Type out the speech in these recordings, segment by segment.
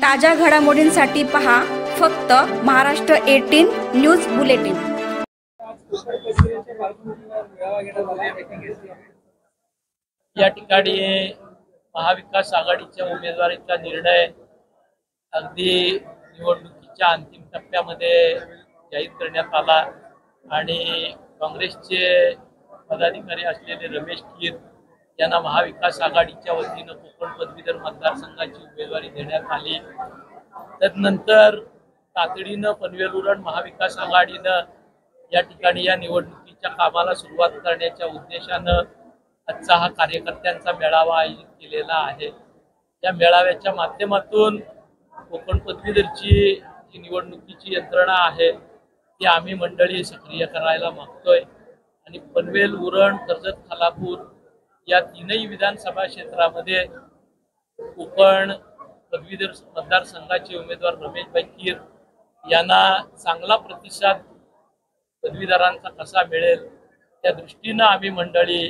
ताज्या घडामोडींसाठी पहा फक्त महाराष्ट्र 18 न्यूज बुलेटिन। या ठिकाणी महाविकास आघाडीच्या उमेदवारीचा निर्णय अगदी निवडणुकीच्या अंतिम टप्प्यामध्ये जाहीर करण्यात आला आणि काँग्रेसचे पदाधिकारी असलेले रमेश कीर यांना महाविकास आघाडीच्या वतीनं कोकण पदवीधर मतदारसंघाची उमेदवारी देण्यात आली। तदनंतर तातडीनं पनवेल उरण महाविकास आघाडीनं या ठिकाणी या निवडणुकीच्या कामाला सुरुवात करण्याच्या उद्देशानं आजचा हा कार्यकर्त्यांचा मेळावा आयोजित केलेला आहे। या मेळाव्याच्या माध्यमातून कोकण पदवीधरची जी निवडणुकीची यंत्रणा आहे ती आम्ही मंडळी सक्रिय करायला मागतोय आणि पनवेल उरण कर्जत खालापूर या तीनही विधानसभा क्षेत्रामध्ये कोकण पदवीधर मतदारसंघाचे उमेदवार रमेशभाई कीर यांना चांगला प्रतिसाद पदवीधरांचा कसा मिळेल त्या दृष्टीनं आम्ही मंडळी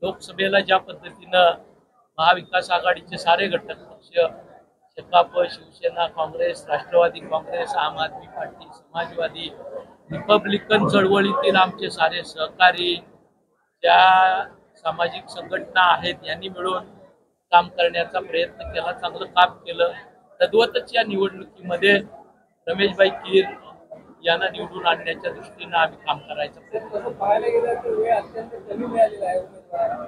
लोकसभेला ज्या पद्धतीनं महाविकास आघाडीचे सारे घटक पक्ष शेकाप, शिवसेना, काँग्रेस, राष्ट्रवादी काँग्रेस, आम आदमी पार्टी, समाजवादी, रिपब्लिकन चळवळीतील आमचे सारे सहकारी ज्या सामाजिक संघटना आहेत यांनी मिळून काम करण्याचा प्रयत्न केला, चांगलं काम केलं। तद्वतच या निवडणुकीमध्ये रमेशभाई कीर यांना निवडून आणण्याच्या दृष्टीनं आम्ही काम करायचा प्रयत्न पाहायला गेलं तर वेळ अत्यंत कमी मिळालेला आहे उमेदवारांना।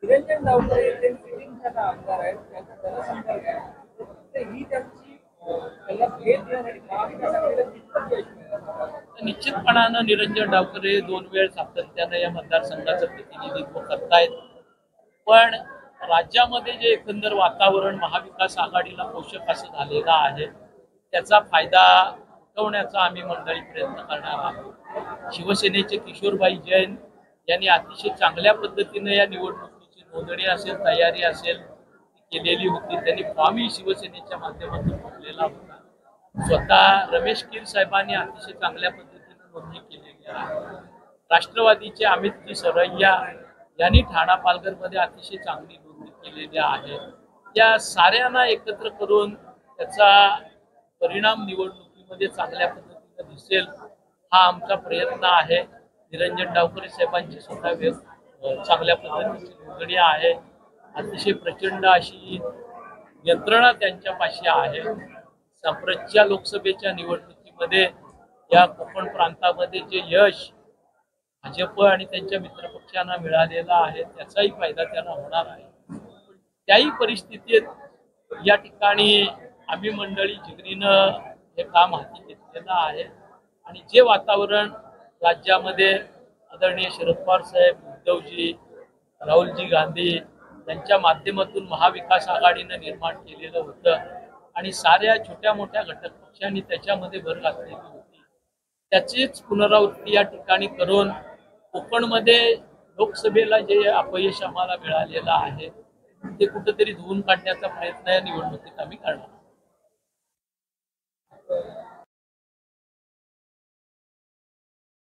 निरंजन डावखरे हे सिटिंगचा आमदार आहेत, त्यांचा जनसंपर्क आहे, तर ही त्यांची त्यांना भेट देण्यासाठी महाविकास आघाडीला कितपत यश मिळालं? निश्चितपणानं निरंजन डावखरे 2 वेळ सातत्यानं या मतदारसंघाचं प्रतिनिधित्व करतायत, पण राज्यामध्ये जे एकंदर वातावरण महाविकास आघाडीला पोषक असं झालेलं आहे त्याचा फायदा उठवण्याचा आम्ही मंडळी प्रयत्न करणार आहोत। शिवसेनेचे किशोरभाई जैन यांनी अतिशय चांगल्या पद्धतीने या निवडणुकीची नोंदणी असेल, तयारी असेल केलेली होती। त्यांनी फॉर्मही शिवसेनेच्या माध्यमातून भरलेला होता। स्वतः रमेश कीर साहेबांनी अतिशय चांगल्या पद्धतीने नोंदणी केलेली आहे। राष्ट्रवादीचे अमित सरैया यांनी ठाणा पालघरमध्ये अतिशय चांगली नोंदणी केलेली आहे। या साऱ्यांना एकत्र करून त्याचा परिणाम निवडणुकीमध्ये चांगल्या पद्धतीने दिसेल हा आमचा प्रयत्न आहे। निरंजन डावखरे साहेबांची स्वतः चांगल्या पद्धतीची नोंदणी आहे, अतिशय प्रचंड अशी यंत्रणा त्यांच्यापाशी आहे। संप्रतच्या लोकसभेच्या निवडणुकीमध्ये या कोकण प्रांतामध्ये जे यश भाजप आणि त्यांच्या मित्रपक्षांना मिळालेला आहे त्याचाही फायदा त्यांना होणार आहे। त्याही परिस्थितीत या ठिकाणी आम्ही मंडळी जिगरीनं हे काम हाती घेतलेलं आहे आणि जे वातावरण राज्यामध्ये आदरणीय शरद पवार साहेब, उद्धवजी, राहुलजी गांधी यांच्या माध्यमातून महाविकास आघाडीनं निर्माण केलेलं होतं आणि साऱ्या छोट्या मोठ्या घटक पक्षांनी त्याच्यामध्ये भर घातलेली होती, त्याचीच पुनरावृत्ती या ठिकाणी करून कोकणमध्ये लोकसभेला जे अपयश आम्हाला मिळालेलं आहे ते कुठेतरी धुवून काढण्याचा प्रयत्न या निवडणुकीत आम्ही करणार।